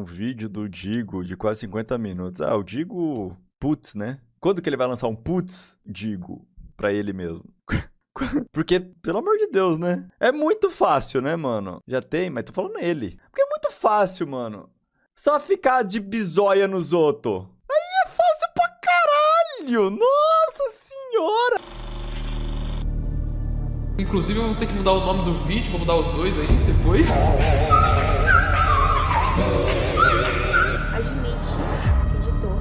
vídeo do Digo de quase 50 minutos. Ah, o Digo, putz, né? Quando que ele vai lançar um putz, Digo, pra ele mesmo? Porque, pelo amor de Deus, né? É muito fácil, né, mano? Já tem, mas tô falando ele. Porque é muito fácil, mano. Só ficar de bizóia nos outros. Aí é fácil pra caralho! Nossa senhora! Inclusive, eu vou ter que mudar o nome do vídeo, vou mudar os dois aí depois. Admite que editou.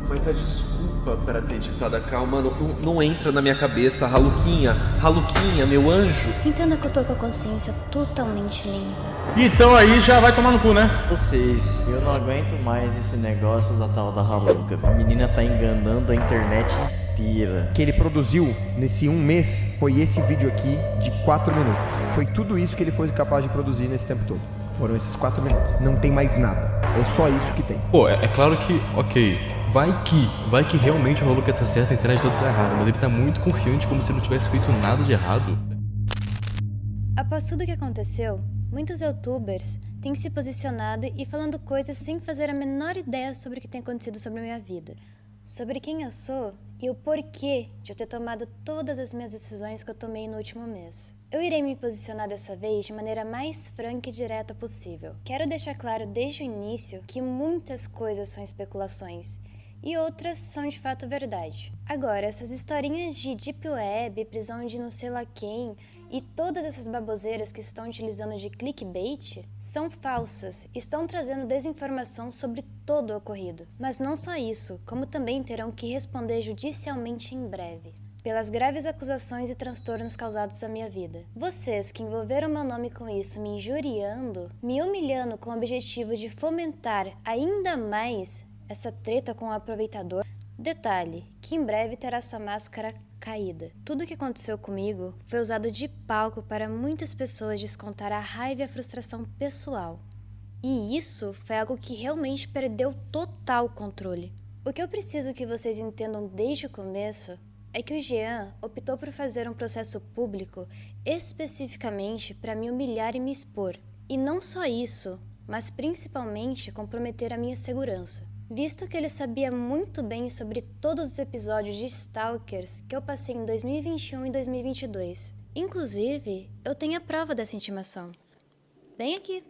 Mas a desculpa para ter editado a calma não entra na minha cabeça. Raluquinha, meu anjo. Entenda que eu tô com a consciência totalmente limpa. Então aí já vai tomar no cu, né? Vocês, eu não aguento mais esse negócio da tal da Raluca. A menina tá enganando a internet inteira. O que ele produziu nesse um mês foi esse vídeo aqui de 4 minutos. Foi tudo isso que ele foi capaz de produzir nesse tempo todo. Foram esses 4 minutos. Não tem mais nada. É só isso que tem. Pô, é claro que, ok, vai que realmente o Raluca tá certo e a internet toda tá errada, mas ele tá muito confiante como se ele não tivesse feito nada de errado. Após tudo o que aconteceu, muitos youtubers têm se posicionado e falando coisas sem fazer a menor ideia sobre o que tem acontecido sobre a minha vida, sobre quem eu sou e o porquê de eu ter tomado todas as minhas decisões que eu tomei no último mês. Eu irei me posicionar dessa vez de maneira mais franca e direta possível. Quero deixar claro desde o início que muitas coisas são especulações e outras são de fato verdade. Agora, essas historinhas de Deep Web, prisão de não sei lá quem e todas essas baboseiras que estão utilizando de clickbait são falsas, estão trazendo desinformação sobre todo o ocorrido. Mas não só isso, como também terão que responder judicialmente em breve pelas graves acusações e transtornos causados à minha vida. Vocês que envolveram meu nome com isso, me injuriando, me humilhando com o objetivo de fomentar ainda mais essa treta com o aproveitador. Detalhe, que em breve terá sua máscara caída. Tudo o que aconteceu comigo foi usado de palco para muitas pessoas descontar a raiva e a frustração pessoal. E isso foi algo que realmente perdeu total controle. O que eu preciso que vocês entendam desde o começo é que o Jean optou por fazer um processo público especificamente para me humilhar e me expor. E não só isso, mas principalmente comprometer a minha segurança. Visto que ele sabia muito bem sobre todos os episódios de Stalkers que eu passei em 2021 e 2022. Inclusive, eu tenho a prova dessa intimação. Bem aqui.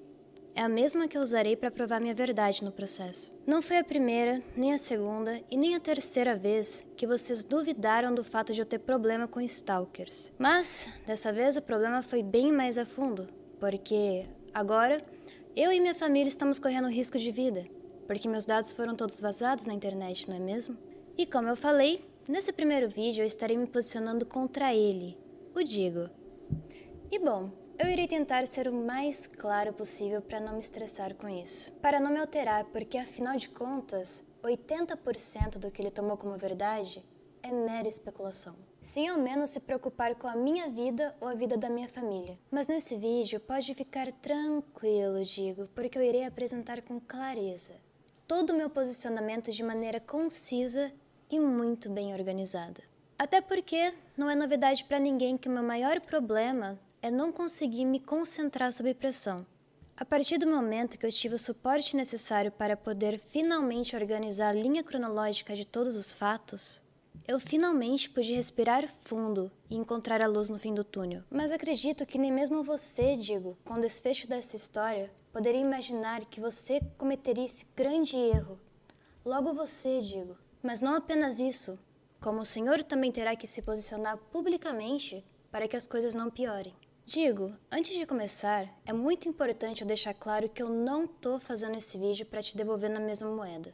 É a mesma que eu usarei para provar minha verdade no processo. Não foi a primeira, nem a segunda e nem a terceira vez que vocês duvidaram do fato de eu ter problema com stalkers. Mas, dessa vez, o problema foi bem mais a fundo, porque agora eu e minha família estamos correndo risco de vida, porque meus dados foram todos vazados na internet, não é mesmo? E como eu falei, nesse primeiro vídeo eu estarei me posicionando contra ele, o Digo. E bom, eu irei tentar ser o mais claro possível para não me estressar com isso. Para não me alterar, porque afinal de contas, 80% do que ele tomou como verdade é mera especulação. Sem ao menos se preocupar com a minha vida ou a vida da minha família. Mas nesse vídeo pode ficar tranquilo, Digo, porque eu irei apresentar com clareza todo o meu posicionamento de maneira concisa e muito bem organizada. Até porque não é novidade para ninguém que o meu maior problema é não conseguir me concentrar sob pressão. A partir do momento que eu tive o suporte necessário para poder finalmente organizar a linha cronológica de todos os fatos, eu finalmente pude respirar fundo e encontrar a luz no fim do túnel. Mas acredito que nem mesmo você, Digo, com o desfecho dessa história, poderia imaginar que você cometeria esse grande erro. Logo você, Digo. Mas não apenas isso, como o Senhor também terá que se posicionar publicamente para que as coisas não piorem. Digo, antes de começar, é muito importante eu deixar claro que eu não tô fazendo esse vídeo para te devolver na mesma moeda.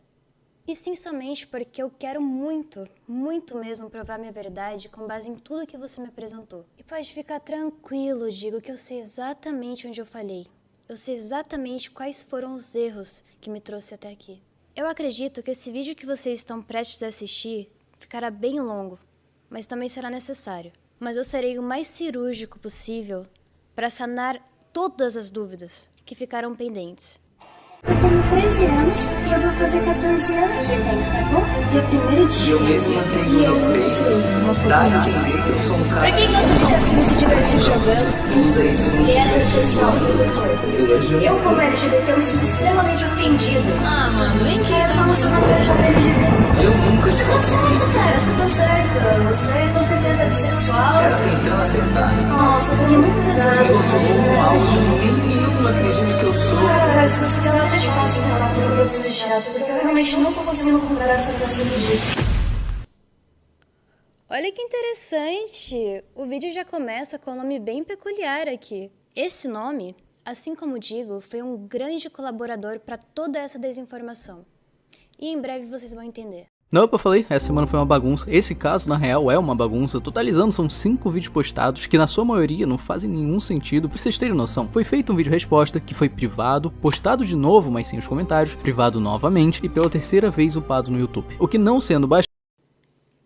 E sim somente porque eu quero muito, muito mesmo provar minha verdade com base em tudo que você me apresentou. E pode ficar tranquilo, Digo, que eu sei exatamente onde eu falhei. Eu sei exatamente quais foram os erros que me trouxe até aqui. Eu acredito que esse vídeo que vocês estão prestes a assistir ficará bem longo, mas também será necessário. Mas eu serei o mais cirúrgico possível para sanar todas as dúvidas que ficaram pendentes. Eu tenho 13 anos e eu vou fazer 14 anos que vem, tá bom? Dia 1º de julho. Eu mesmo mantenho meu respeito. Dá a entender que eu sou um cara. Pra que você fica assim se divertir jogando? Usa isso muito. Que é sexual sedutor. Eu, como LGBT, eu me sinto extremamente ofendido. Ah, mano, vem aqui. Ela tá mostrando uma coisa de LGBT. Eu nunca Você tá certo, cara, você tá certo. Você com certeza é bissexual. Era tentando acertar. Nossa, eu tô muito pesado. Eu tô com algo que nenhum acredita que eu sou. Cara, se você quiser, eu até te passo o canal pra eu ser chato, porque eu realmente não tô conseguindo comprar essa situação de jeito. Olha que interessante! O vídeo já começa com um nome bem peculiar aqui. Esse nome, assim como digo, foi um grande colaborador para toda essa desinformação. E em breve vocês vão entender. Não, eu falei, essa semana foi uma bagunça. Esse caso, na real, é uma bagunça. Totalizando, são 5 vídeos postados, que na sua maioria não fazem nenhum sentido. Pra vocês terem noção, foi feito um vídeo resposta, que foi privado, postado de novo, mas sem os comentários, privado novamente, e pela terceira vez upado no YouTube. O que não sendo bastante...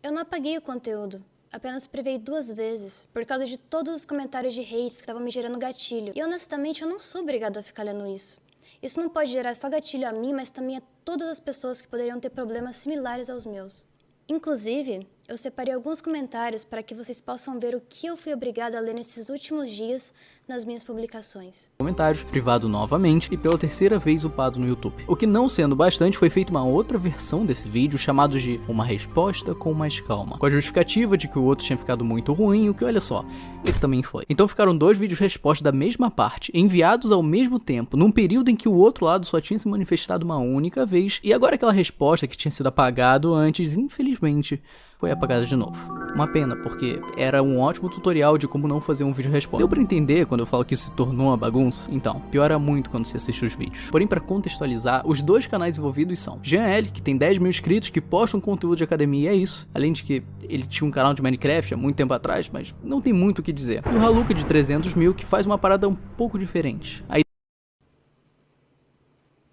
Eu não apaguei o conteúdo, apenas privei 2 vezes, por causa de todos os comentários de hates que estavam me gerando gatilho. E honestamente, eu não sou obrigado a ficar lendo isso. Isso não pode gerar só gatilho a mim, mas também a todas as pessoas que poderiam ter problemas similares aos meus. Inclusive, eu separei alguns comentários para que vocês possam ver o que eu fui obrigada a ler nesses últimos dias nas minhas publicações. Comentários, privado novamente e pela terceira vez upado no YouTube. O que não sendo bastante, foi feita uma outra versão desse vídeo chamado de Uma Resposta com Mais Calma, com a justificativa de que o outro tinha ficado muito ruim, o que olha só, esse também foi. Então ficaram 2 vídeos resposta da mesma parte, enviados ao mesmo tempo, num período em que o outro lado só tinha se manifestado uma única vez, e agora aquela resposta que tinha sido apagado antes, infelizmente, foi apagada de novo. Uma pena, porque era um ótimo tutorial de como não fazer um vídeo resposta. Deu pra entender quando eu falo que isso se tornou uma bagunça? Então, piora muito quando você assiste os vídeos. Porém, pra contextualizar, os 2 canais envolvidos são Jean L, que tem 10 mil inscritos, que posta um conteúdo de academia e é isso. Além de que ele tinha um canal de Minecraft há muito tempo atrás, mas não tem muito o que dizer. E o Haluka de 300 mil, que faz uma parada um pouco diferente.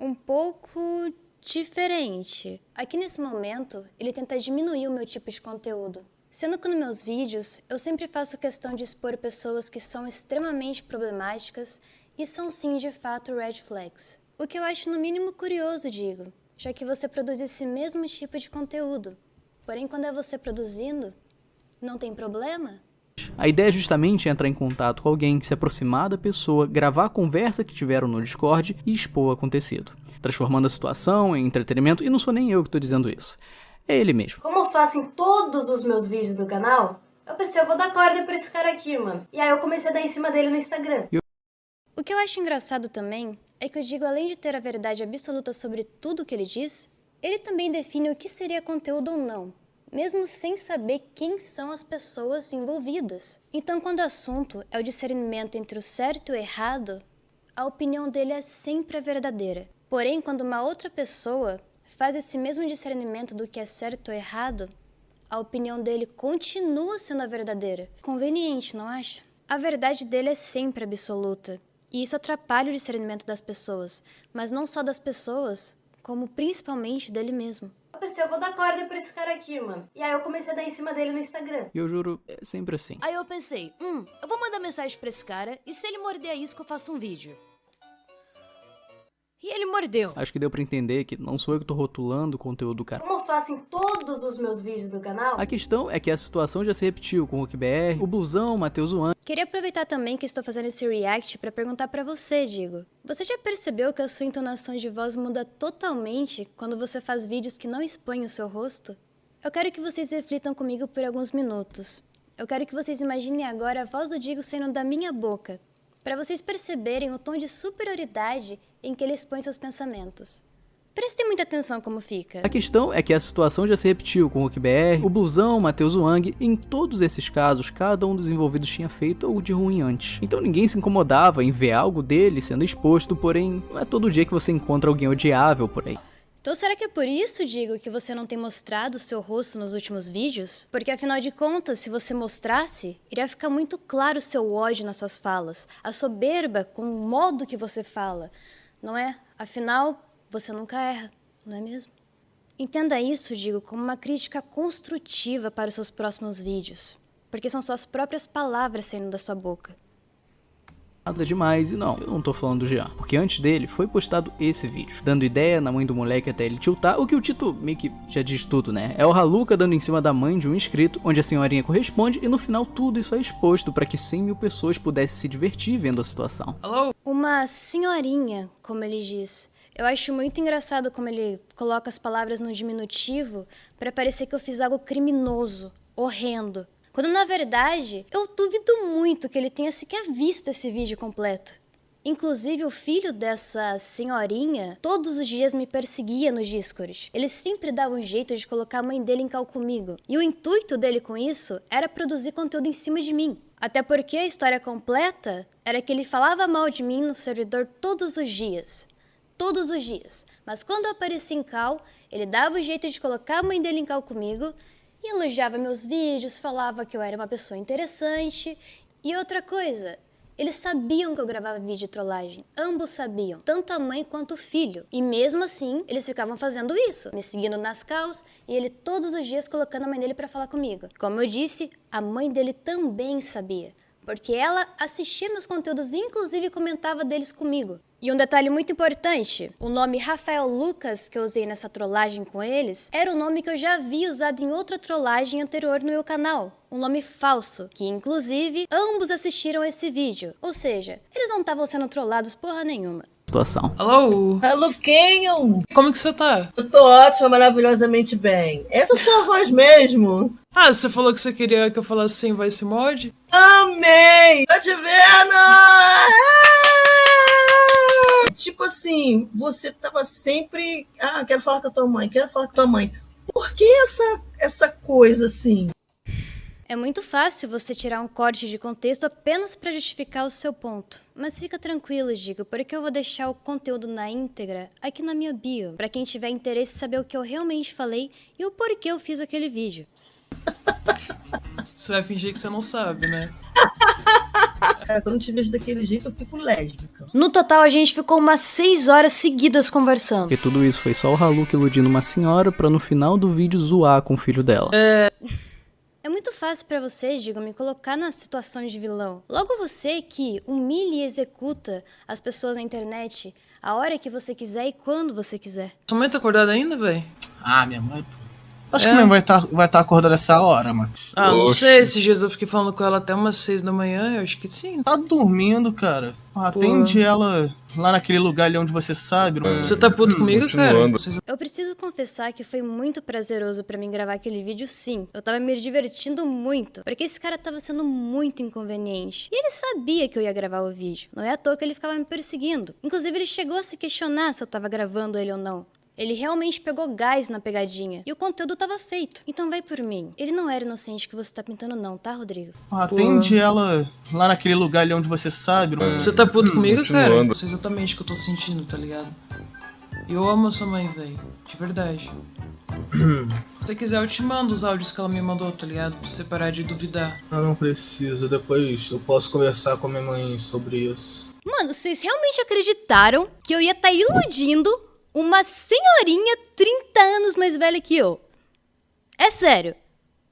Um pouco diferente. Aqui nesse momento, ele tenta diminuir o meu tipo de conteúdo. Sendo que nos meus vídeos, eu sempre faço questão de expor pessoas que são extremamente problemáticas e são sim, de fato, red flags. O que eu acho no mínimo curioso, digo, já que você produz esse mesmo tipo de conteúdo. Porém, quando é você produzindo, não tem problema? A ideia é justamente entrar em contato com alguém, se aproximar da pessoa, gravar a conversa que tiveram no Discord e expor o acontecido, transformando a situação em entretenimento, e não sou nem eu que tô dizendo isso, é ele mesmo. Como eu faço em todos os meus vídeos do canal, eu pensei, eu vou dar corda pra esse cara aqui, mano. E aí eu comecei a dar em cima dele no Instagram. O que eu acho engraçado também é que o Digo, além de ter a verdade absoluta sobre tudo o que ele diz, ele também define o que seria conteúdo ou não, mesmo sem saber quem são as pessoas envolvidas. Então, quando o assunto é o discernimento entre o certo e o errado, a opinião dele é sempre a verdadeira. Porém, quando uma outra pessoa faz esse mesmo discernimento do que é certo ou errado, a opinião dele continua sendo a verdadeira. Conveniente, não acha? A verdade dele é sempre absoluta, e isso atrapalha o discernimento das pessoas, mas não só das pessoas, como principalmente dele mesmo. Eu pensei, eu vou dar corda pra esse cara aqui, mano. E aí eu comecei a dar em cima dele no Instagram. E eu juro, é sempre assim. Aí eu pensei, eu vou mandar mensagem pra esse cara e se ele morder a isca eu faço um vídeo. E ele mordeu. Acho que deu pra entender que não sou eu que tô rotulando o conteúdo do cara. Como eu faço em todos os meus vídeos do canal. A questão é que a situação já se repetiu com o RuckBR, o Blusão, o Matheus Juan. Queria aproveitar também que estou fazendo esse react pra perguntar pra você, Digo. Você já percebeu que a sua entonação de voz muda totalmente quando você faz vídeos que não expõem o seu rosto? Eu quero que vocês reflitam comigo por alguns minutos. Eu quero que vocês imaginem agora a voz do Digo saindo da minha boca, para vocês perceberem o tom de superioridade em que ele expõe seus pensamentos. Prestem muita atenção como fica. A questão é que a situação já se repetiu com o RuckBR, o Blusão, o Matheus Wang, e em todos esses casos, cada um dos envolvidos tinha feito algo de ruim antes. Então ninguém se incomodava em ver algo dele sendo exposto, porém, não é todo dia que você encontra alguém odiável por aí. Então será que é por isso, Digo, que você não tem mostrado o seu rosto nos últimos vídeos? Porque afinal de contas, se você mostrasse, iria ficar muito claro o seu ódio nas suas falas, a soberba com o modo que você fala, não é? Afinal, você nunca erra, não é mesmo? Entenda isso, Digo, como uma crítica construtiva para os seus próximos vídeos, porque são suas próprias palavras saindo da sua boca. Nada demais, e não, eu não tô falando do Jean, porque antes dele foi postado esse vídeo, dando ideia na mãe do moleque até ele tiltar, o que o título meio que já diz tudo, né? É o Haluka dando em cima da mãe de um inscrito, onde a senhorinha corresponde, e no final tudo isso é exposto para que 100 mil pessoas pudessem se divertir vendo a situação. Uma senhorinha, como ele diz. Eu acho muito engraçado como ele coloca as palavras no diminutivo para parecer que eu fiz algo criminoso, horrendo. Quando, na verdade, eu duvido muito que ele tenha sequer visto esse vídeo completo. Inclusive, o filho dessa senhorinha todos os dias me perseguia no Discord. Ele sempre dava um jeito de colocar a mãe dele em cal comigo. E o intuito dele com isso era produzir conteúdo em cima de mim. Até porque a história completa era que ele falava mal de mim no servidor todos os dias. Todos os dias. Mas quando eu aparecia em cal, ele dava o jeito de colocar a mãe dele em cal comigo e elogiava meus vídeos, falava que eu era uma pessoa interessante. E outra coisa, eles sabiam que eu gravava vídeo de trollagem. Ambos sabiam, tanto a mãe quanto o filho. E mesmo assim, eles ficavam fazendo isso, me seguindo nas calls e ele todos os dias colocando a mãe dele pra falar comigo. Como eu disse, a mãe dele também sabia, porque ela assistia meus conteúdos e inclusive comentava deles comigo. E um detalhe muito importante, o nome Rafael Lucas que eu usei nessa trollagem com eles era o nome que eu já havia usado em outra trollagem anterior no meu canal. Um nome falso, que inclusive ambos assistiram esse vídeo. Ou seja, eles não estavam sendo trollados porra nenhuma. Situação. Alô? Luquinho! Como que você tá? Eu tô ótima, maravilhosamente bem. Essa é a sua voz mesmo? Ah, você falou que você queria que eu falasse sem voice mod? Amém! Tô te vendo! Tipo assim, você tava sempre... Ah, quero falar com a tua mãe, quero falar com a tua mãe. Por que essa coisa assim? É muito fácil você tirar um corte de contexto apenas para justificar o seu ponto. Mas fica tranquilo, Digo, porque eu vou deixar o conteúdo na íntegra aqui na minha bio, para quem tiver interesse em saber o que eu realmente falei e o porquê eu fiz aquele vídeo. Você vai fingir que você não sabe, né? Cara, quando eu te vejo daquele jeito, eu fico lésbica. No total, a gente ficou umas 6 horas seguidas conversando. E tudo isso foi só o Haluka iludindo uma senhora pra no final do vídeo zoar com o filho dela. É muito fácil pra você, Digo, me colocar na situação de vilão. Logo você que humilha e executa as pessoas na internet a hora que você quiser e quando você quiser. Sua mãe tá acordada ainda, véi? Ah, minha mãe... Acho que minha mãe vai estar acordada essa hora, mano. Ah, não sei, esses dias eu fiquei falando com ela até umas 6 da manhã, eu acho que sim. Tá dormindo, cara. Atende ela lá naquele lugar ali onde você sabe. Você tá puto comigo, cara? Eu preciso confessar que foi muito prazeroso pra mim gravar aquele vídeo, sim. Eu tava me divertindo muito, porque esse cara tava sendo muito inconveniente. E ele sabia que eu ia gravar o vídeo. Não é à toa que ele ficava me perseguindo. Inclusive, ele chegou a se questionar se eu tava gravando ele ou não. Ele realmente pegou gás na pegadinha. E o conteúdo tava feito. Então vai por mim. Ele não era inocente que você tá pintando não, tá, Rodrigo? Atende ela lá naquele lugar ali onde você sabe. Você tá puto comigo, cara? Eu sei exatamente o que eu tô sentindo, tá ligado? Eu amo a sua mãe, velho. De verdade. Se você quiser, eu te mando os áudios que ela me mandou, tá ligado? Pra você parar de duvidar. Não precisa. Depois eu posso conversar com a minha mãe sobre isso. Mano, vocês realmente acreditaram que eu ia estar iludindo uma senhorinha 30 anos mais velha que eu? É sério.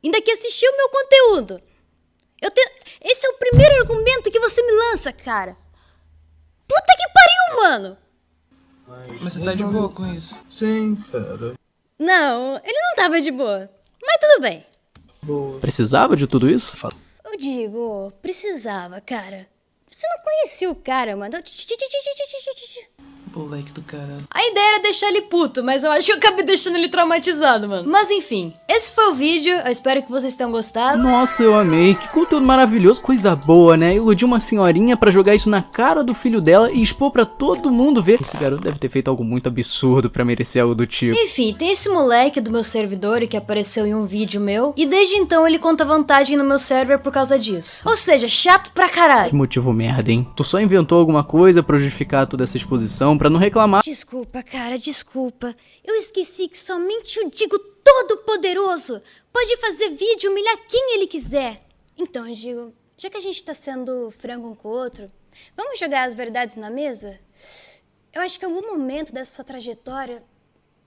Ainda que assistiu o meu conteúdo. Esse é o primeiro argumento que você me lança, cara. Puta que pariu, mano. Mas você tá de boa com isso? Sim, cara. Não, ele não tava de boa. Mas tudo bem. Boa. Precisava de tudo isso? Eu digo, precisava, cara. Você não conhecia o cara, mano. Moleque do caralho. A ideia era deixar ele puto, mas eu acho que eu acabei deixando ele traumatizado, mano. Mas enfim, esse foi o vídeo. Eu espero que vocês tenham gostado. Nossa, eu amei. Que conteúdo maravilhoso. Coisa boa, né? Iludir uma senhorinha pra jogar isso na cara do filho dela e expor pra todo mundo ver. Esse garoto deve ter feito algo muito absurdo pra merecer algo do tipo. Enfim, tem esse moleque do meu servidor que apareceu em um vídeo meu. E desde então ele conta vantagem no meu server por causa disso. Ou seja, chato pra caralho. Que motivo merda, hein? Tu só inventou alguma coisa pra justificar toda essa exposição, pra não reclamar. Desculpa, cara, desculpa. Eu esqueci que somente o Digo Todo-Poderoso pode fazer vídeo e humilhar quem ele quiser. Então, Digo, já que a gente tá sendo franco um com o outro, vamos jogar as verdades na mesa? Eu acho que em algum momento dessa sua trajetória,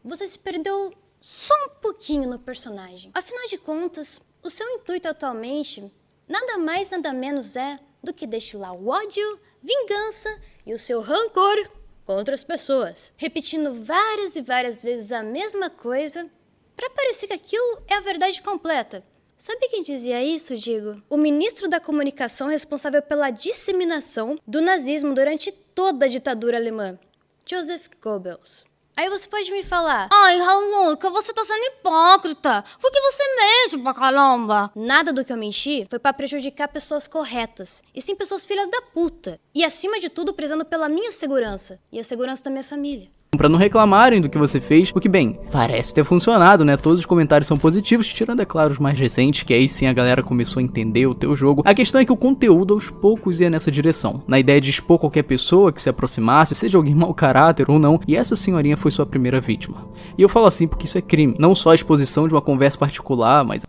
você se perdeu só um pouquinho no personagem. Afinal de contas, o seu intuito atualmente nada mais, nada menos é do que destilar o ódio, vingança e o seu rancor contra as pessoas, repetindo várias e várias vezes a mesma coisa para parecer que aquilo é a verdade completa. Sabe quem dizia isso, Digo? O ministro da comunicação responsável pela disseminação do nazismo durante toda a ditadura alemã, Joseph Goebbels. Aí você pode me falar: ai, Haluca, você tá sendo hipócrita, porque você mente pra caramba. Nada do que eu menti foi pra prejudicar pessoas corretas, e sim pessoas filhas da puta. E acima de tudo, prezando pela minha segurança, e a segurança da minha família. Pra não reclamarem do que você fez, o que, bem, parece ter funcionado, né? Todos os comentários são positivos, tirando, é claro, os mais recentes, que aí sim a galera começou a entender o teu jogo. A questão é que o conteúdo aos poucos ia nessa direção, na ideia de expor qualquer pessoa que se aproximasse, seja alguém mau caráter ou não, e essa senhorinha foi sua primeira vítima. E eu falo assim porque isso é crime, não só a exposição de uma conversa particular, mas...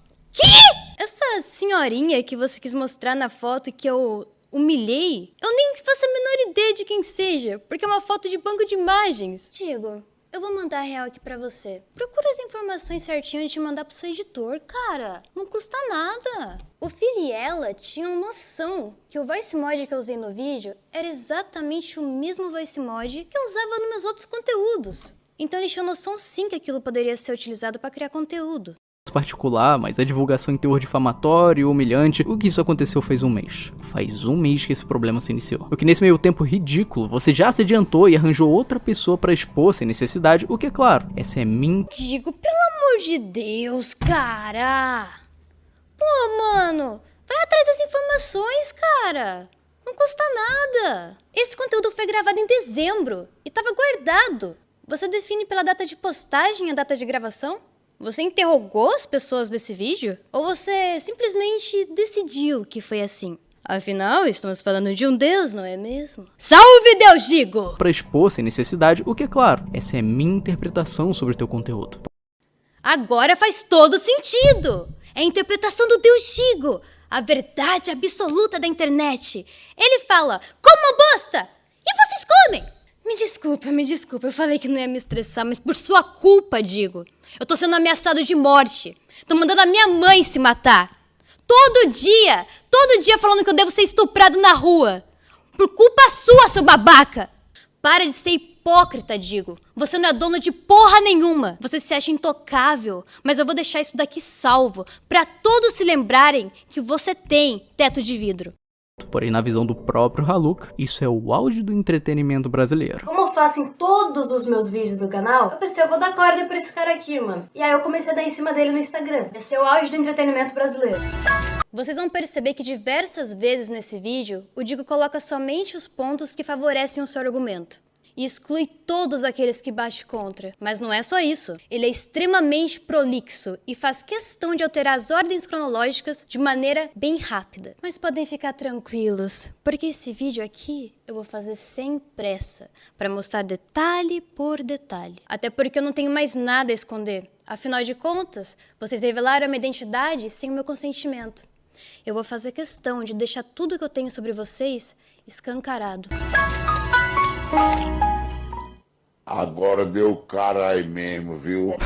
Essa senhorinha que você quis mostrar na foto que eu humilhei, eu nem faço a menor ideia de quem seja, porque é uma foto de banco de imagens. Digo, eu vou mandar a real aqui pra você. Procura as informações certinho antes de mandar pro seu editor, cara. Não custa nada. O Phil e ela tinham noção que o voice mod que eu usei no vídeo era exatamente o mesmo voice mod que eu usava nos meus outros conteúdos. Então eles tinham noção sim que aquilo poderia ser utilizado pra criar conteúdo. Particular, mas a divulgação em teor difamatório e humilhante, o que isso aconteceu faz um mês. Faz um mês que esse problema se iniciou. O que nesse meio tempo ridículo, você já se adiantou e arranjou outra pessoa pra expor sem necessidade, o que é claro, essa é minha... Digo, pelo amor de Deus, cara! Pô, mano, vai atrás das informações, cara! Não custa nada! Esse conteúdo foi gravado em dezembro e tava guardado. Você define pela data de postagem a data de gravação? Você interrogou as pessoas desse vídeo? Ou você simplesmente decidiu que foi assim? Afinal, estamos falando de um Deus, não é mesmo? Salve Deus, Digo! Pra expor sem necessidade, o que é claro, essa é minha interpretação sobre o teu conteúdo. Agora faz todo sentido! É a interpretação do Deus Digo, a verdade absoluta da internet. Ele fala, como bosta! E vocês comem! Me desculpa, eu falei que não ia me estressar, mas por sua culpa, Digo. Eu tô sendo ameaçado de morte. Tô mandando a minha mãe se matar. Todo dia falando que eu devo ser estuprado na rua. Por culpa sua, seu babaca. Para de ser hipócrita, Digo. Você não é dono de porra nenhuma. Você se acha intocável, mas eu vou deixar isso daqui salvo, pra todos se lembrarem que você tem teto de vidro. Porém, na visão do próprio Haluca, isso é o auge do entretenimento brasileiro. Como eu faço em todos os meus vídeos do canal, eu pensei, eu vou dar corda pra esse cara aqui, mano. E aí eu comecei a dar em cima dele no Instagram. Esse é o auge do entretenimento brasileiro. Vocês vão perceber que diversas vezes nesse vídeo, o Digo coloca somente os pontos que favorecem o seu argumento. E exclui todos aqueles que bate contra. Mas não é só isso. Ele é extremamente prolixo e faz questão de alterar as ordens cronológicas de maneira bem rápida. Mas podem ficar tranquilos, porque esse vídeo aqui eu vou fazer sem pressa, para mostrar detalhe por detalhe. Até porque eu não tenho mais nada a esconder. Afinal de contas, vocês revelaram a minha identidade sem o meu consentimento. Eu vou fazer questão de deixar tudo que eu tenho sobre vocês escancarado. Agora deu cara aí mesmo, viu?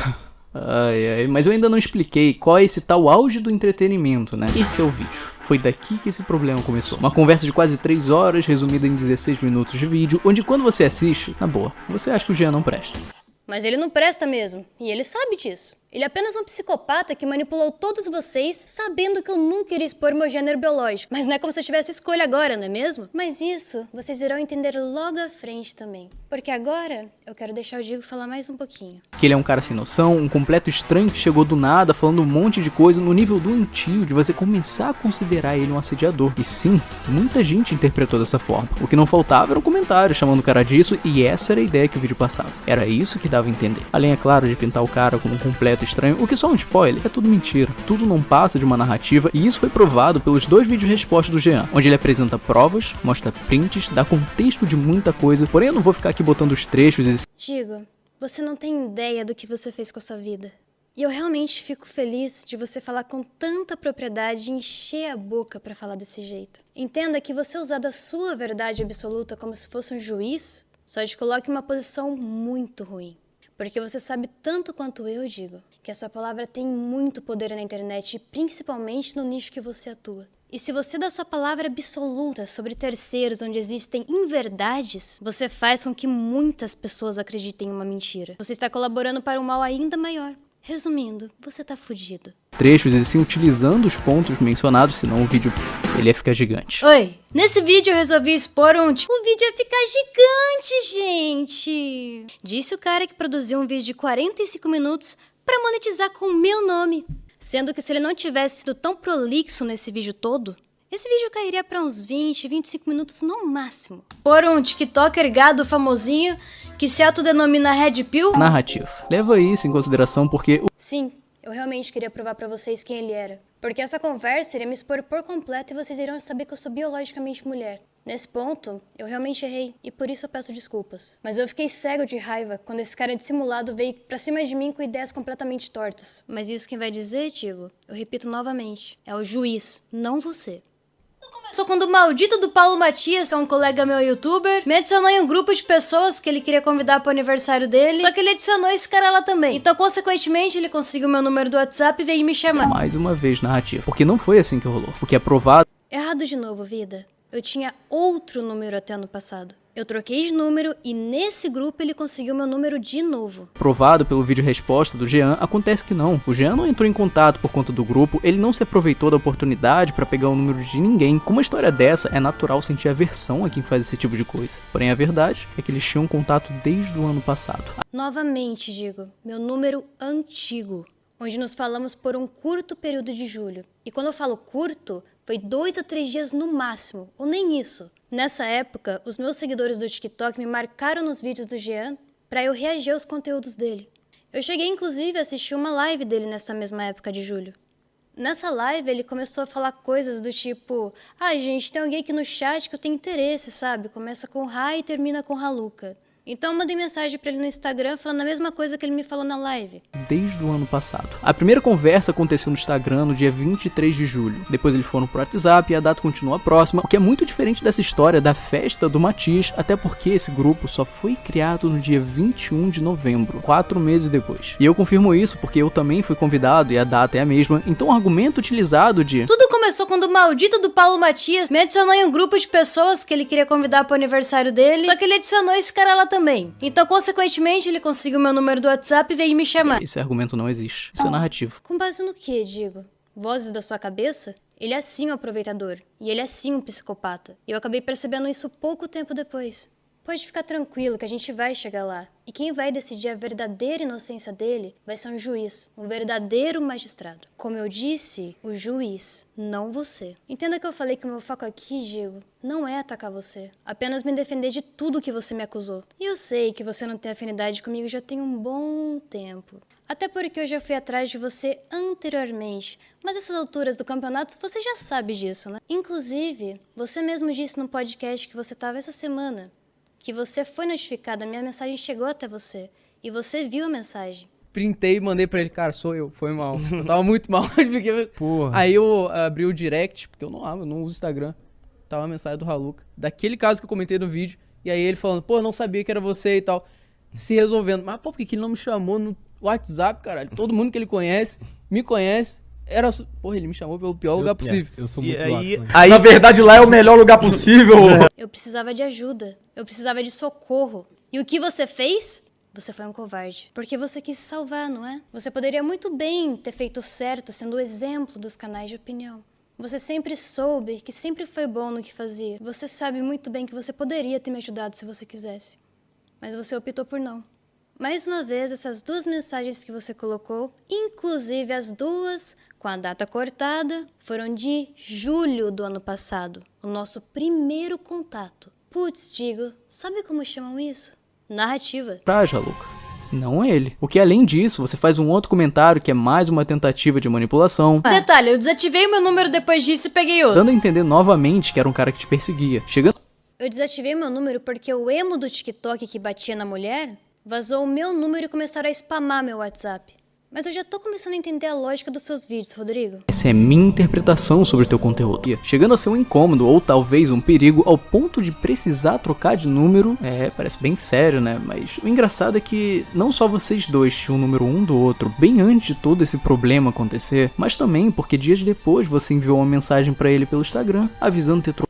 Mas eu ainda não expliquei qual é esse tal auge do entretenimento, né? Esse é o vídeo. Foi daqui que esse problema começou. Uma conversa de quase 3 horas, resumida em 16 minutos de vídeo, onde quando você assiste, na boa, você acha que o Jean não presta. Mas ele não presta mesmo, e ele sabe disso. Ele é apenas um psicopata que manipulou todos vocês sabendo que eu nunca iria expor meu gênero biológico. Mas não é como se eu tivesse escolha agora, não é mesmo? Mas isso vocês irão entender logo à frente também. Porque agora eu quero deixar o Digo falar mais um pouquinho. Que ele é um cara sem noção, um completo estranho que chegou do nada falando um monte de coisa no nível doentio de você começar a considerar ele um assediador. E sim, muita gente interpretou dessa forma. O que não faltava era um comentário chamando o cara disso, e essa era a ideia que o vídeo passava. Era isso que dava a entender. Além, é claro, de pintar o cara como um completo estranho, o que só um spoiler, é tudo mentira. Tudo não passa de uma narrativa, e isso foi provado pelos 2 vídeos resposta do Jean, onde ele apresenta provas, mostra prints, dá contexto de muita coisa, porém eu não vou ficar aqui botando os trechos e... Digo, você não tem ideia do que você fez com a sua vida. E eu realmente fico feliz de você falar com tanta propriedade e encher a boca pra falar desse jeito. Entenda que você usar da sua verdade absoluta como se fosse um juiz, só te coloca em uma posição muito ruim. Porque você sabe tanto quanto eu, Digo, que a sua palavra tem muito poder na internet e principalmente no nicho que você atua. E se você dá sua palavra absoluta sobre terceiros onde existem inverdades, você faz com que muitas pessoas acreditem em uma mentira. Você está colaborando para um mal ainda maior. Resumindo, você tá fudido. Trechos e sim utilizando os pontos mencionados, senão o vídeo ele ia ficar gigante. Oi, nesse vídeo eu resolvi expor o vídeo ia ficar gigante, gente. Disse o cara que produziu um vídeo de 45 minutos pra monetizar com o meu nome. Sendo que se ele não tivesse sido tão prolixo nesse vídeo todo, esse vídeo cairia pra uns 20, 25 minutos no máximo. Por um TikToker gado famosinho que se autodenomina Red Pill. Narrativa. Leva isso em consideração porque... Sim, eu realmente queria provar pra vocês quem ele era. Porque essa conversa iria me expor por completo e vocês irão saber que eu sou biologicamente mulher. Nesse ponto, eu realmente errei e por isso eu peço desculpas. Mas eu fiquei cego de raiva quando esse cara dissimulado veio pra cima de mim com ideias completamente tortas. Mas isso quem vai dizer, Tigo, eu repito novamente, é o juiz, não você. Começou quando o maldito do Paulo Matias, que é um colega meu youtuber, me adicionou em um grupo de pessoas que ele queria convidar pro aniversário dele, só que ele adicionou esse cara lá também. Então, consequentemente, ele conseguiu meu número do WhatsApp e veio me chamar. Mais uma vez, narrativa. Porque não foi assim que rolou. O que é provado... Errado de novo, vida. Eu tinha outro número até ano passado. Eu troquei de número e nesse grupo ele conseguiu meu número de novo. Provado pelo vídeo resposta do Jean, acontece que não. O Jean não entrou em contato por conta do grupo, ele não se aproveitou da oportunidade pra pegar o número de ninguém. Com uma história dessa, é natural sentir aversão a quem faz esse tipo de coisa. Porém, a verdade é que eles tinham contato desde o ano passado. Novamente, digo, meu número antigo, onde nos falamos por um curto período de julho. E quando eu falo curto, foi 2 a 3 dias no máximo, ou nem isso. Nessa época, os meus seguidores do TikTok me marcaram nos vídeos do Jean pra eu reagir aos conteúdos dele. Eu cheguei inclusive a assistir uma live dele nessa mesma época de julho. Nessa live ele começou a falar coisas do tipo: gente, tem alguém aqui no chat que eu tenho interesse, sabe? Começa com Ra e termina com Haluca. Então eu mandei mensagem pra ele no Instagram falando a mesma coisa que ele me falou na live. Desde o ano passado. A primeira conversa aconteceu no Instagram no dia 23 de julho. Depois eles foram pro WhatsApp e a data continua próxima, o que é muito diferente dessa história da festa do Matias, até porque esse grupo só foi criado no dia 21 de novembro, 4 meses depois. E eu confirmo isso porque eu também fui convidado e a data é a mesma, então o argumento utilizado de... Tudo começou quando o maldito do Paulo Matias me adicionou em um grupo de pessoas que ele queria convidar pro aniversário dele, só que ele adicionou esse cara lá também. Então, consequentemente, ele conseguiu meu número do WhatsApp e veio me chamar. Esse argumento não existe. Isso é narrativo. Com base no que, digo? Vozes da sua cabeça? Ele é sim um aproveitador. E ele é sim um psicopata. E eu acabei percebendo isso pouco tempo depois. Pode ficar tranquilo que a gente vai chegar lá. E quem vai decidir a verdadeira inocência dele vai ser um juiz, um verdadeiro magistrado. Como eu disse, o juiz, não você. Entenda que eu falei que o meu foco aqui, Diego, não é atacar você. Apenas me defender de tudo que você me acusou. E eu sei que você não tem afinidade comigo já tem um bom tempo. Até porque eu já fui atrás de você anteriormente. Mas essas alturas do campeonato, você já sabe disso, né? Inclusive, você mesmo disse no podcast que você estava essa semana. Que você foi notificado, a minha mensagem chegou até você. E você viu a mensagem. Printei e mandei pra ele, cara, sou eu, foi mal. Eu tava muito mal. Porra. Aí eu abri o direct, porque eu não uso Instagram. Tava a mensagem do Haluca. Daquele caso que eu comentei no vídeo. E aí ele falando, pô, não sabia que era você e tal. Se resolvendo. Mas, pô, por que ele não me chamou no WhatsApp, caralho? Todo mundo que ele conhece, me conhece. Porra, ele me chamou pelo pior lugar possível. Eu sou muito aí, na verdade, lá é o melhor lugar possível. Eu precisava de ajuda. Eu precisava de socorro. E o que você fez? Você foi um covarde. Porque você quis salvar, não é? Você poderia muito bem ter feito certo sendo o exemplo dos canais de opinião. Você sempre soube que sempre foi bom no que fazia. Você sabe muito bem que você poderia ter me ajudado se você quisesse. Mas você optou por não. Mais uma vez, essas 2 mensagens que você colocou, inclusive as 2 com a data cortada, foram de julho do ano passado, o nosso primeiro contato. Putz, digo, sabe como chamam isso? Narrativa. Praja, Luca. Não ele. Porque além disso, você faz um outro comentário que é mais uma tentativa de manipulação. Detalhe, eu desativei meu número depois disso e peguei outro. Dando a entender novamente que era um cara que te perseguia. Chegando... Eu desativei meu número porque o emo do TikTok que batia na mulher vazou o meu número e começaram a spamar meu WhatsApp. Mas eu já tô começando a entender a lógica dos seus vídeos, Rodrigo. Essa é minha interpretação sobre o teu conteúdo. Chegando a ser um incômodo ou talvez um perigo ao ponto de precisar trocar de número. Parece bem sério, né? Mas o engraçado é que não só vocês dois tinham o número um do outro bem antes de todo esse problema acontecer, mas também porque dias depois você enviou uma mensagem pra ele pelo Instagram avisando ter trocado.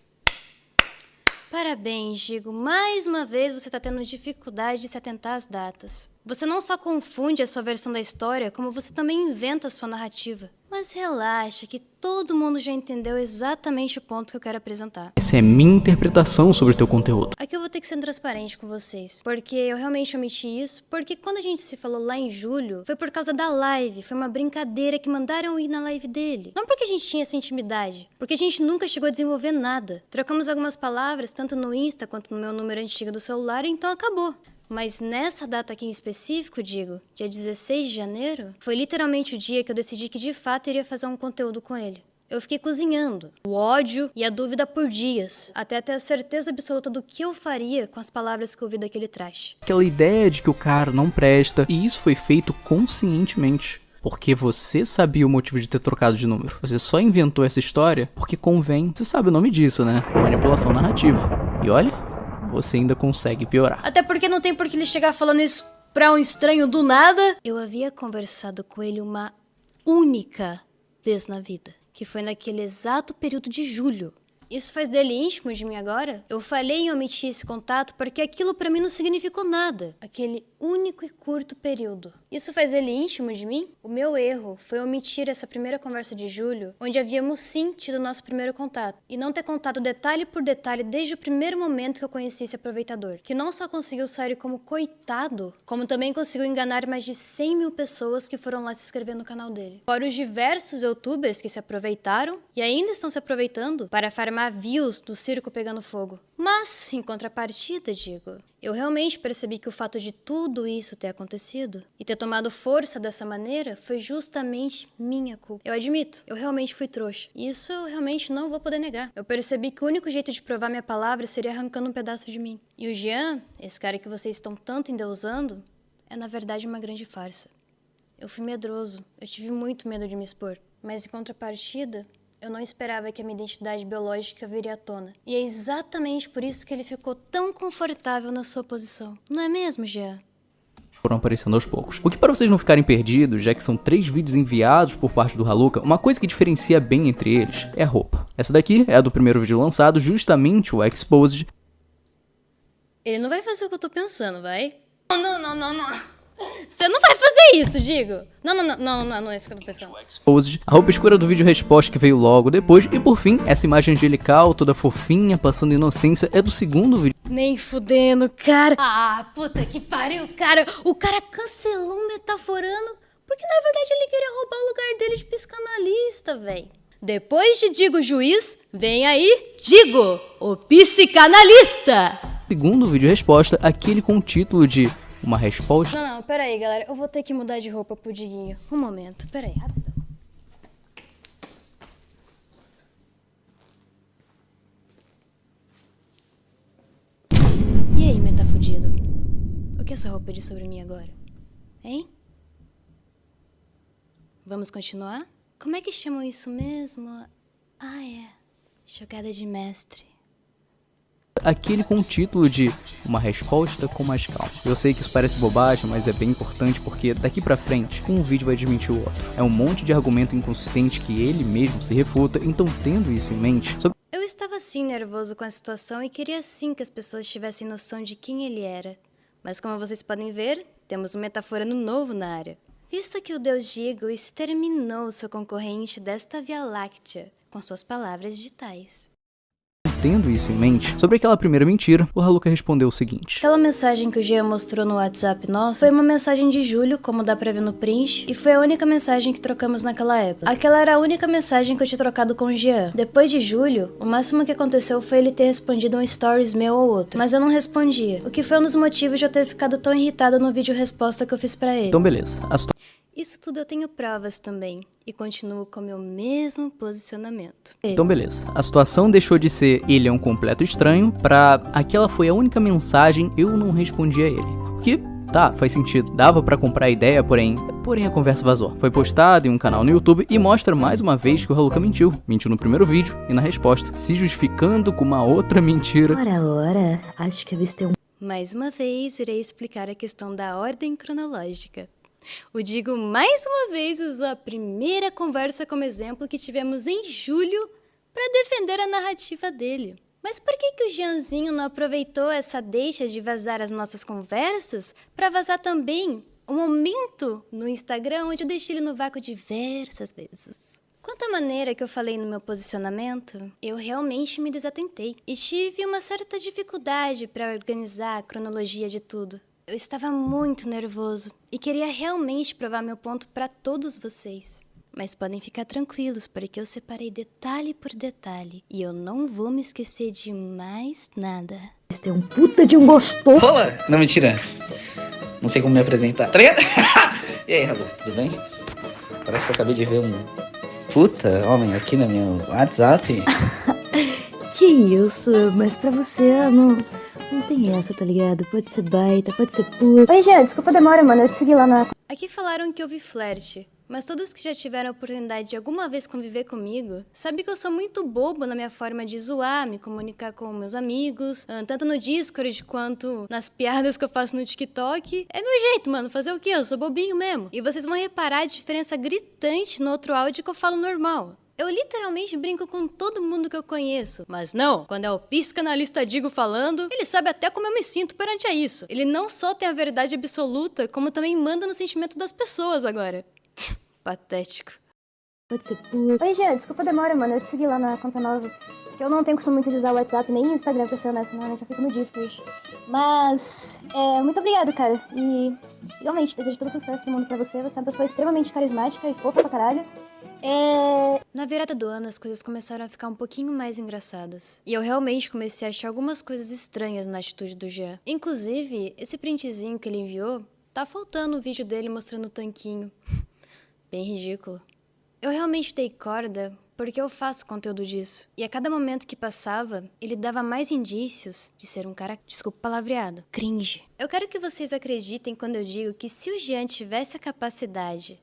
Parabéns, Gigo. Mais uma vez você tá tendo dificuldade de se atentar às datas. Você não só confunde a sua versão da história, como você também inventa a sua narrativa. Mas relaxa, que todo mundo já entendeu exatamente o ponto que eu quero apresentar. Essa é minha interpretação sobre o teu conteúdo. Aqui eu vou ter que ser transparente com vocês, porque eu realmente omiti isso, porque quando a gente se falou lá em julho, foi por causa da live, foi uma brincadeira que mandaram ir na live dele. Não porque a gente tinha essa intimidade, porque a gente nunca chegou a desenvolver nada. Trocamos algumas palavras, tanto no Insta quanto no meu número antigo do celular, então acabou. Mas nessa data aqui em específico, digo, dia 16 de janeiro, foi literalmente o dia que eu decidi que de fato iria fazer um conteúdo com ele. Eu fiquei cozinhando o ódio e a dúvida por dias, até ter a certeza absoluta do que eu faria com as palavras que eu ouvi daquele trash. Aquela ideia de que o cara não presta, e isso foi feito conscientemente. Porque você sabia o motivo de ter trocado de número. Você só inventou essa história porque convém. Você sabe o nome disso, né? Manipulação narrativa. E olha, você ainda consegue piorar. Até porque não tem por que ele chegar falando isso pra um estranho do nada. Eu havia conversado com ele uma única vez na vida, que foi naquele exato período de julho. Isso faz dele íntimo de mim agora? Eu falhei em omitir esse contato porque aquilo pra mim não significou nada. Aquele único e curto período. Isso faz ele íntimo de mim? O meu erro foi omitir essa primeira conversa de julho, onde havíamos sim tido nosso primeiro contato, e não ter contado detalhe por detalhe desde o primeiro momento que eu conheci esse aproveitador, que não só conseguiu sair como coitado, como também conseguiu enganar mais de 100 mil pessoas que foram lá se inscrever no canal dele. Fora os diversos youtubers que se aproveitaram e ainda estão se aproveitando para farmar views do circo pegando fogo. Mas, em contrapartida, digo, eu realmente percebi que o fato de tudo isso ter acontecido e ter tomado força dessa maneira foi justamente minha culpa. Eu admito, eu realmente fui trouxa. Isso eu realmente não vou poder negar. Eu percebi que o único jeito de provar minha palavra seria arrancando um pedaço de mim. E o Jean, esse cara que vocês estão tanto endeusando, é na verdade uma grande farsa. Eu fui medroso, eu tive muito medo de me expor. Mas em contrapartida, eu não esperava que a minha identidade biológica viria à tona. E é exatamente por isso que ele ficou tão confortável na sua posição. Não é mesmo, Jean? Foram aparecendo aos poucos. O que, para vocês não ficarem perdidos, já que são 3 vídeos enviados por parte do Haluka, uma coisa que diferencia bem entre eles é a roupa. Essa daqui é a do primeiro vídeo lançado, justamente o Exposed. Ele não vai fazer o que eu tô pensando, vai? Não. Você não vai fazer isso, digo. Não é isso que eu tô pensando. A roupa escura do vídeo resposta que veio logo depois. E por fim, essa imagem angelical, toda fofinha, passando inocência, é do segundo vídeo. Nem fudendo, cara. Ah, puta que pariu, cara. O cara cancelou um metaforando porque na verdade ele queria roubar o lugar dele de psicanalista, velho. Depois de Digo Juiz, vem aí Digo, o psicanalista. Segundo vídeo resposta, aquele com o título de uma resposta. Não, pera aí, galera. Eu vou ter que mudar de roupa pro Diguinho. Um momento, pera aí, rapidão. E aí, metafudido? O que essa roupa diz sobre mim agora? Hein? Vamos continuar? Como é que chamam isso mesmo? Ah, é. Jogada de mestre. Aquele com o título de uma resposta com mais calma. Eu sei que isso parece bobagem, mas é bem importante porque daqui pra frente, um vídeo vai desmentir o outro. É um monte de argumento inconsistente que ele mesmo se refuta, então tendo isso em mente... Eu estava sim nervoso com a situação e queria sim que as pessoas tivessem noção de quem ele era. Mas como vocês podem ver, temos um metaforando novo na área. Visto que o Deus Digo exterminou seu concorrente desta Via Láctea, com suas palavras digitais. Tendo isso em mente, sobre aquela primeira mentira, o Haluka respondeu o seguinte. Aquela mensagem que o Jean mostrou no WhatsApp nosso foi uma mensagem de julho, como dá pra ver no print, e foi a única mensagem que trocamos naquela época. Aquela era a única mensagem que eu tinha trocado com o Jean. Depois de julho, o máximo que aconteceu foi ele ter respondido um stories meu ou outro, mas eu não respondia, o que foi um dos motivos de eu ter ficado tão irritada no vídeo resposta que eu fiz pra ele. Então beleza, Isso tudo eu tenho provas também, e continuo com meu mesmo posicionamento. Então beleza, a situação deixou de ser ele é um completo estranho pra aquela foi a única mensagem eu não respondi a ele. O que Tá, faz sentido. Dava pra comprar a ideia, porém a conversa vazou. Foi postado em um canal no YouTube e mostra mais uma vez que o Haluka mentiu. Mentiu no primeiro vídeo e na resposta, se justificando com uma outra mentira. Ora, acho que avistei um... Mais uma vez, irei explicar a questão da ordem cronológica. O Digo mais uma vez usou a primeira conversa como exemplo que tivemos em julho para defender a narrativa dele. Mas por que o Jeanzinho não aproveitou essa deixa de vazar as nossas conversas para vazar também um momento no Instagram onde eu deixei ele no vácuo diversas vezes? Quanto à maneira que eu falei no meu posicionamento, eu realmente me desatentei e tive uma certa dificuldade para organizar a cronologia de tudo. Eu estava muito nervoso e queria realmente provar meu ponto para todos vocês. Mas podem ficar tranquilos, porque eu separei detalhe por detalhe e eu não vou me esquecer de mais nada. Esse é um puta de um gostoso. Olá! Não, mentira. Não sei como me apresentar. Tá ligado? E aí, Rabu, tudo bem? Parece que eu acabei de ver um puta homem aqui no meu WhatsApp. Que isso, mas pra você não tem essa, tá ligado? Pode ser baita, pode ser puta. Oi, Jean, desculpa a demora, mano, eu te segui lá na... Aqui falaram que houve flerte, mas todos que já tiveram a oportunidade de alguma vez conviver comigo, sabem que eu sou muito bobo na minha forma de zoar, me comunicar com meus amigos, tanto no Discord quanto nas piadas que eu faço no TikTok. É meu jeito, mano, fazer o quê? Eu sou bobinho mesmo. E vocês vão reparar a diferença gritante no outro áudio que eu falo normal. Eu literalmente brinco com todo mundo que eu conheço. Mas não, quando é o psicanalista Digo falando, ele sabe até como eu me sinto perante a isso. Ele não só tem a verdade absoluta, como também manda no sentimento das pessoas agora. Patético. Pode ser puta. Oi, Jean, desculpa a demora, mano, eu te segui lá na conta nova. Que eu não tenho costume muito de usar o WhatsApp nem o Instagram, pra ser honesto, normalmente eu fico no Discord. Mas, muito obrigado, cara. E, igualmente, desejo todo sucesso do mundo pra você. Você é uma pessoa extremamente carismática e fofa pra caralho. Na virada do ano, as coisas começaram a ficar um pouquinho mais engraçadas. E eu realmente comecei a achar algumas coisas estranhas na atitude do Jean. Inclusive, esse printzinho que ele enviou, tá faltando o vídeo dele mostrando o tanquinho. Bem ridículo. Eu realmente dei corda porque eu faço conteúdo disso. E a cada momento que passava, ele dava mais indícios de ser um cara, desculpa o palavreado, cringe. Eu quero que vocês acreditem quando eu digo que se o Jean tivesse a capacidade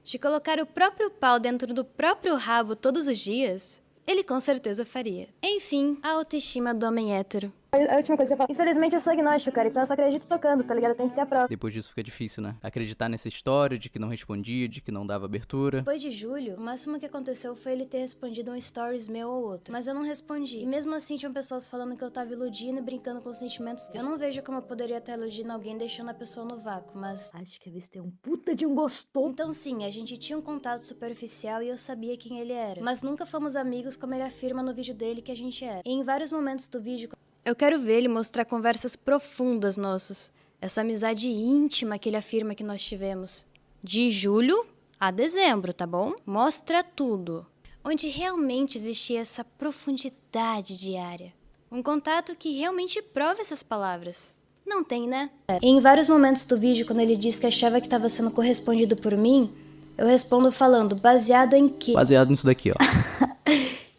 de colocar o próprio pau dentro do próprio rabo todos os dias, ele com certeza faria. Enfim, a autoestima do homem hétero. A última coisa que eu falo. Infelizmente eu sou agnóstico, cara, então eu só acredito tocando, tá ligado? Eu tenho que ter a prova. Depois disso fica difícil, né? Acreditar nessa história de que não respondia, de que não dava abertura. Depois de julho, o máximo que aconteceu foi ele ter respondido um stories meu ou outro. Mas eu não respondi. E mesmo assim tinham pessoas falando que eu tava iludindo e brincando com os sentimentos dele. Eu não vejo como eu poderia estar iludindo alguém deixando a pessoa no vácuo, mas... Acho que avistei um puta de um gostoso. Então sim, a gente tinha um contato superficial e eu sabia quem ele era. Mas nunca fomos amigos como ele afirma no vídeo dele que a gente era. E em vários momentos do vídeo... Eu quero ver ele mostrar conversas profundas nossas. Essa amizade íntima que ele afirma que nós tivemos. De julho a dezembro, tá bom? Mostra tudo. Onde realmente existia essa profundidade diária. Um contato que realmente prova essas palavras. Não tem, né? Em vários momentos do vídeo, quando ele disse que achava que estava sendo correspondido por mim, eu respondo falando, baseado em quê? Baseado nisso daqui, ó.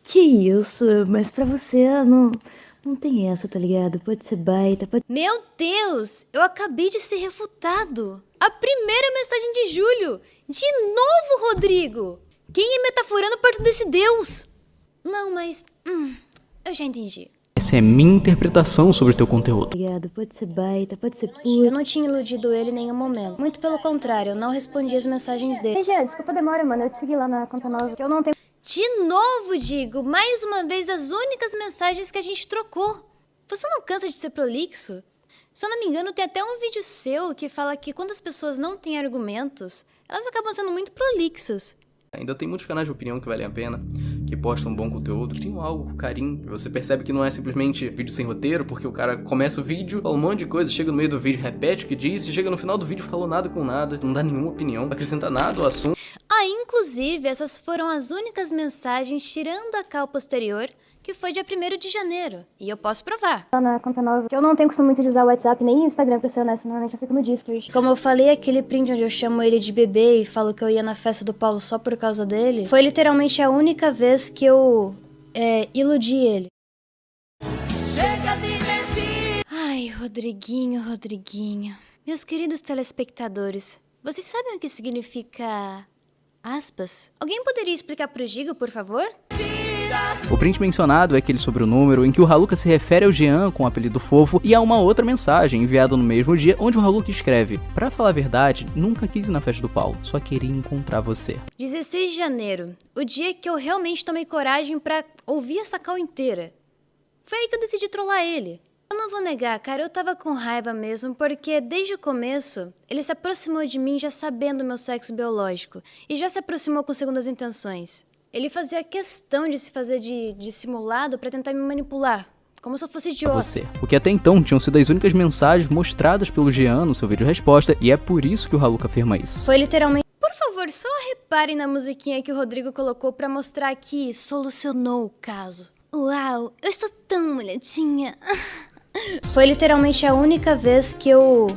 Que isso, mas pra você não tem essa, tá ligado? Pode ser baita, pode... Meu Deus! Eu acabei de ser refutado! A primeira mensagem de julho! De novo, Rodrigo! Quem é metaforando perto desse Deus? Não, mas... eu já entendi. Essa é minha interpretação sobre o teu conteúdo. Ligado? Pode ser baita, pode ser puta. Eu não tinha iludido ele em nenhum momento. Muito pelo contrário, eu não respondi as mensagens dele. Ei, Jean, desculpa a demora, mano. Eu te segui lá na conta nova, que eu não tenho... De novo, Digo, mais uma vez as únicas mensagens que a gente trocou. Você não cansa de ser prolixo? Se eu não me engano, tem até um vídeo seu que fala que quando as pessoas não têm argumentos, elas acabam sendo muito prolixas. Ainda tem muitos canais de opinião que valem a pena, que postam bom conteúdo, que tem algo com carinho. Você percebe que não é simplesmente vídeo sem roteiro, porque o cara começa o vídeo, fala um monte de coisa, chega no meio do vídeo, repete o que disse, chega no final do vídeo, falou nada com nada, não dá nenhuma opinião, não acrescenta nada ao assunto. Inclusive, essas foram as únicas mensagens, tirando a call posterior, que foi dia 1º de janeiro. E eu posso provar. Lá na conta nova, que eu não tenho costume muito de usar o WhatsApp nem o Instagram, pra ser honesto, normalmente eu fico no Discord. Como eu falei, aquele print onde eu chamo ele de bebê e falo que eu ia na festa do Paulo só por causa dele, foi literalmente a única vez que eu iludi ele. Ai, Rodriguinho. Meus queridos telespectadores, vocês sabem o que significa aspas? Alguém poderia explicar pro Gigo, por favor? O print mencionado é aquele sobre o número em que o Haluka se refere ao Jean com o apelido fofo e há uma outra mensagem enviada no mesmo dia onde o Haluka escreve: pra falar a verdade, nunca quis ir na festa do Paulo, só queria encontrar você. 16 de janeiro, o dia que eu realmente tomei coragem pra ouvir essa call inteira. Foi aí que eu decidi trollar ele. Eu não vou negar, cara, eu tava com raiva mesmo, porque desde o começo, ele se aproximou de mim já sabendo o meu sexo biológico, e já se aproximou com segundas intenções. Ele fazia questão de se fazer de simulado pra tentar me manipular, como se eu fosse idiota. Você. O que até então tinham sido as únicas mensagens mostradas pelo Jean no seu vídeo resposta, e é por isso que o Haluka afirma isso. Foi literalmente... Por favor, só reparem na musiquinha que o Rodrigo colocou pra mostrar que solucionou o caso. Uau, eu estou tão molhadinha. Foi literalmente a única vez que eu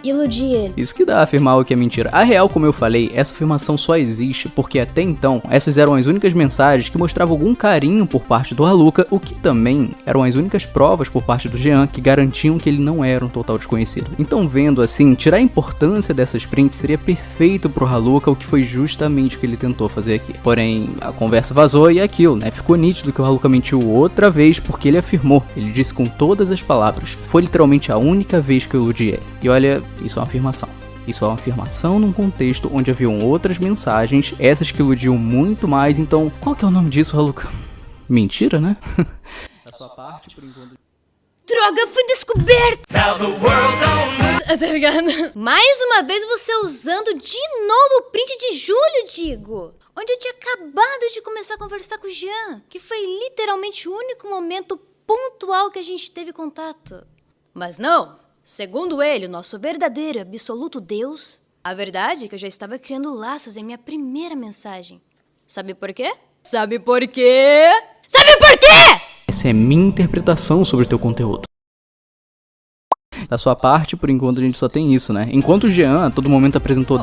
iludi ele. Isso que dá a afirmar o que é mentira. A real, como eu falei, essa afirmação só existe porque até então, essas eram as únicas mensagens que mostravam algum carinho por parte do Haluka, o que também eram as únicas provas por parte do Jean que garantiam que ele não era um total desconhecido. Então, vendo assim, tirar a importância dessas prints seria perfeito pro Haluka, o que foi justamente o que ele tentou fazer aqui. Porém, a conversa vazou e é aquilo, né? Ficou nítido que o Haluka mentiu outra vez porque ele afirmou, ele disse com todas as palavras, foi literalmente a única vez que eu iludi ele. E olha, isso é uma afirmação. Isso é uma afirmação num contexto onde haviam outras mensagens, essas que iludiam muito mais, então qual que é o nome disso, Haluka? Mentira, né? Da sua parte, por enquanto... Droga, fui descoberta! Tá ligado? Mais uma vez você usando de novo o print de julho, digo! Onde eu tinha acabado de começar a conversar com o Jean, que foi literalmente o único momento pontual que a gente teve contato. Mas não! Segundo ele, o nosso verdadeiro e absoluto Deus, a verdade é que eu já estava criando laços em minha primeira mensagem. Sabe por quê? Sabe por quê? Sabe por quê? Essa é minha interpretação sobre o teu conteúdo. Da sua parte, por enquanto, a gente só tem isso, né? Enquanto o Jean a todo momento apresentou...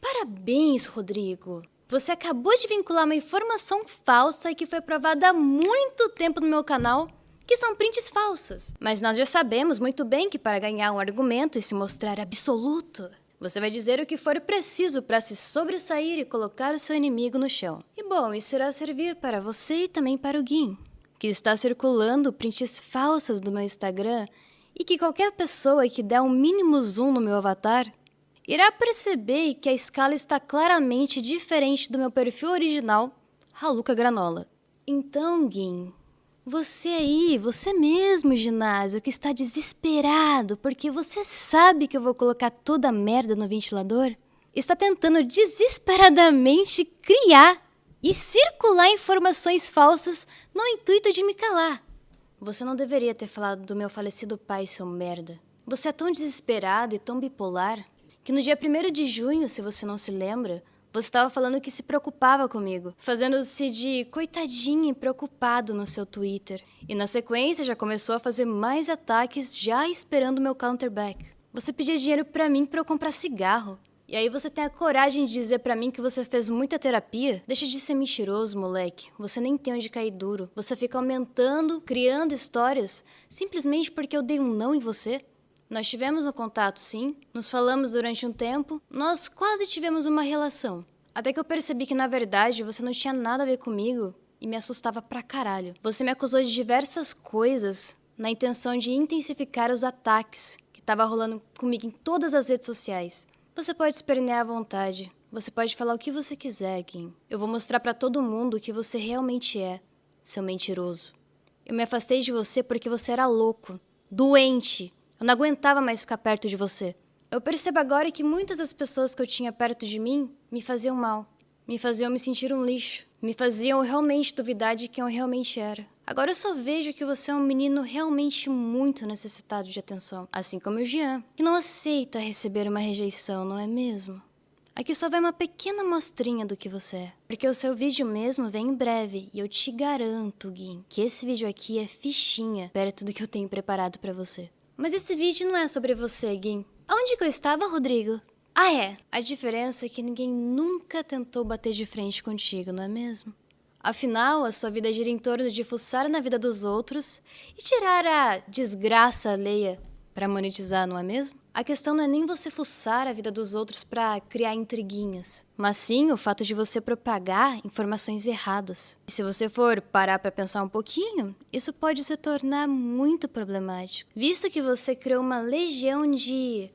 Parabéns, Rodrigo. Você acabou de vincular uma informação falsa e que foi provada há muito tempo no meu canal, que são prints falsas. Mas nós já sabemos muito bem que para ganhar um argumento e se mostrar absoluto, você vai dizer o que for preciso para se sobressair e colocar o seu inimigo no chão. E bom, isso irá servir para você e também para o Gin, que está circulando prints falsas do meu Instagram e que qualquer pessoa que der um mínimo zoom no meu avatar irá perceber que a escala está claramente diferente do meu perfil original, Haluka Granola. Então, Gin, você aí, você mesmo, ginásio, que está desesperado porque você sabe que eu vou colocar toda a merda no ventilador, está tentando desesperadamente criar e circular informações falsas no intuito de me calar. Você não deveria ter falado do meu falecido pai, seu merda. Você é tão desesperado e tão bipolar que no dia 1º de junho, se você não se lembra, você estava falando que se preocupava comigo, fazendo-se de coitadinho e preocupado no seu Twitter. E na sequência já começou a fazer mais ataques já esperando meu counterback. Você pedia dinheiro pra mim pra eu comprar cigarro. E aí você tem a coragem de dizer pra mim que você fez muita terapia? Deixa de ser mentiroso, moleque. Você nem tem onde cair duro. Você fica aumentando, criando histórias, simplesmente porque eu dei um não em você. Nós tivemos um contato, sim. Nos falamos durante um tempo. Nós quase tivemos uma relação. Até que eu percebi que, na verdade, você não tinha nada a ver comigo e me assustava pra caralho. Você me acusou de diversas coisas na intenção de intensificar os ataques que tava rolando comigo em todas as redes sociais. Você pode espernear à vontade. Você pode falar o que você quiser, Gin. Eu vou mostrar pra todo mundo o que você realmente é, seu mentiroso. Eu me afastei de você porque você era louco, doente. Eu não aguentava mais ficar perto de você. Eu percebo agora que muitas das pessoas que eu tinha perto de mim me faziam mal. Me faziam me sentir um lixo. Me faziam realmente duvidar de quem eu realmente era. Agora eu só vejo que você é um menino realmente muito necessitado de atenção. Assim como o Jean, que não aceita receber uma rejeição, não é mesmo? Aqui só vai uma pequena amostrinha do que você é. Porque o seu vídeo mesmo vem em breve. E eu te garanto, Gin, que esse vídeo aqui é fichinha perto do que eu tenho preparado pra você. Mas esse vídeo não é sobre você, Gin. Onde que eu estava, Rodrigo? Ah, é. A diferença é que ninguém nunca tentou bater de frente contigo, não é mesmo? Afinal, a sua vida gira em torno de fuçar na vida dos outros e tirar a desgraça alheia pra monetizar, não é mesmo? A questão não é nem você fuçar a vida dos outros pra criar intriguinhas, mas sim o fato de você propagar informações erradas. E se você for parar pra pensar um pouquinho, isso pode se tornar muito problemático, visto que você criou uma legião de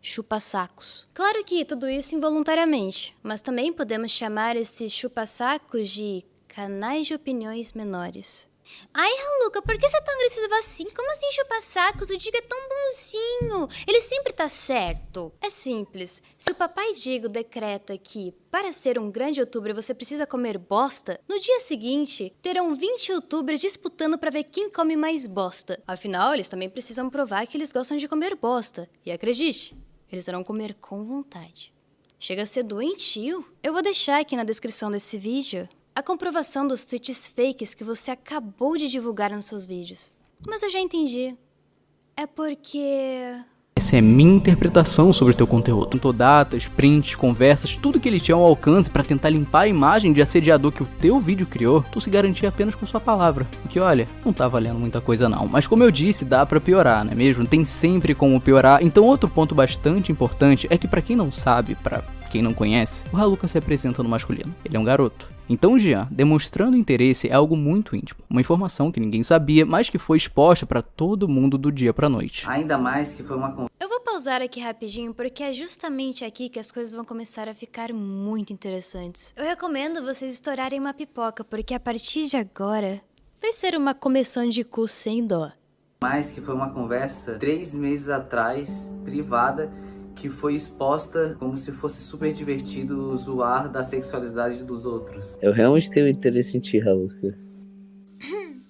chupa-sacos. Claro que tudo isso involuntariamente, mas também podemos chamar esses chupa-sacos de canais de opiniões menores. Ai, Raluca, por que você é tão agressiva assim? Como assim chupa-sacos? O Digo é tão bonzinho. Ele sempre tá certo. É simples. Se o papai Digo decreta que, para ser um grande youtuber, você precisa comer bosta, no dia seguinte, terão 20 youtubers disputando pra ver quem come mais bosta. Afinal, eles também precisam provar que eles gostam de comer bosta. E acredite, eles irão comer com vontade. Chega a ser doentio. Eu vou deixar aqui na descrição desse vídeo a comprovação dos tweets fakes que você acabou de divulgar nos seus vídeos. Mas eu já entendi. É porque... Essa é minha interpretação sobre o teu conteúdo. Juntou datas, prints, conversas, tudo que ele tinha ao alcance pra tentar limpar a imagem de assediador que o teu vídeo criou, tu se garantia apenas com sua palavra. O que, olha, não tá valendo muita coisa não. Mas como eu disse, dá pra piorar, não é mesmo? Tem sempre como piorar. Então outro ponto bastante importante é que pra quem não sabe, pra quem não conhece, o Raluca se apresenta no masculino. Ele é um garoto. Então o Jean, demonstrando interesse, é algo muito íntimo. Uma informação que ninguém sabia, mas que foi exposta pra todo mundo do dia pra noite. Ainda mais que foi uma... Eu vou pausar aqui rapidinho, porque é justamente aqui que as coisas vão começar a ficar muito interessantes. Eu recomendo vocês estourarem uma pipoca, porque a partir de agora vai ser uma começão de cu sem dó. Mais que foi uma conversa 3 meses atrás, privada, que foi exposta como se fosse super divertido zoar da sexualidade dos outros. Eu realmente tenho interesse em ti, Raluca.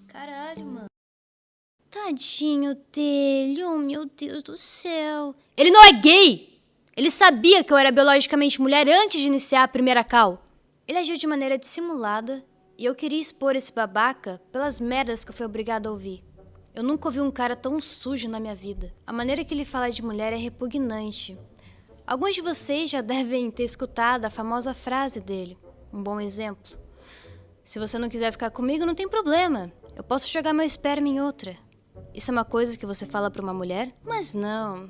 Caralho, mano. Tadinho dele, oh meu Deus do céu. Ele não é gay! Ele sabia que eu era biologicamente mulher antes de iniciar a primeira call. Ele agiu de maneira dissimulada e eu queria expor esse babaca pelas merdas que eu fui obrigada a ouvir. Eu nunca ouvi um cara tão sujo na minha vida. A maneira que ele fala de mulher é repugnante. Alguns de vocês já devem ter escutado a famosa frase dele. Um bom exemplo. Se você não quiser ficar comigo, não tem problema. Eu posso jogar meu esperma em outra. Isso é uma coisa que você fala pra uma mulher? Mas não.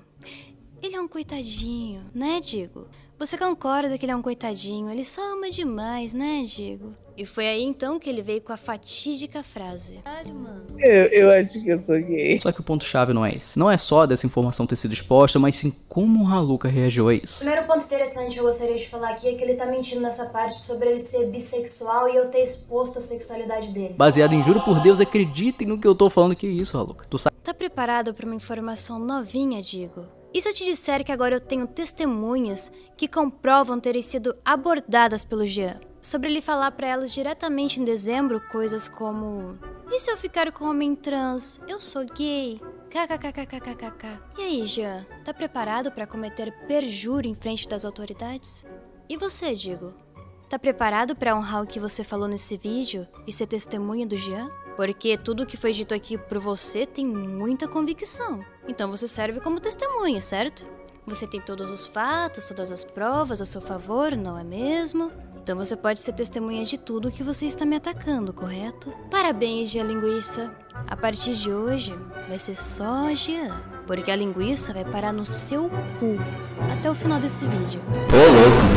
Ele é um coitadinho, né, Digo? Você concorda que ele é um coitadinho? Ele só ama demais, né, Digo? E foi aí então que ele veio com a fatídica frase. Caralho, mano. Eu acho que eu sou gay. Só que o ponto-chave não é esse. Não é só dessa informação ter sido exposta, mas sim como o Raluca reagiu a isso. O primeiro ponto interessante que eu gostaria de falar aqui é que ele tá mentindo nessa parte sobre ele ser bissexual e eu ter exposto a sexualidade dele. Baseado em juro por Deus, acreditem no que eu tô falando, que isso, Raluca. Tu sabe... Tá preparado pra uma informação novinha, Digo? E se eu te disser que agora eu tenho testemunhas que comprovam terem sido abordadas pelo Jean? Sobre ele falar pra elas diretamente em dezembro coisas como: e se eu ficar com um homem trans? Eu sou gay. KKKKKKK. E aí, Jean? Tá preparado pra cometer perjúrio em frente das autoridades? E você, Digo? Tá preparado pra honrar o que você falou nesse vídeo e ser testemunha do Jean? Porque tudo que foi dito aqui por você tem muita convicção. Então você serve como testemunha, certo? Você tem todos os fatos, todas as provas a seu favor, não é mesmo? Então você pode ser testemunha de tudo que você está me atacando, correto? Parabéns, Jean Linguiça. A partir de hoje, vai ser só Jean. Porque a linguiça vai parar no seu cu. Até o final desse vídeo. Ô, louco.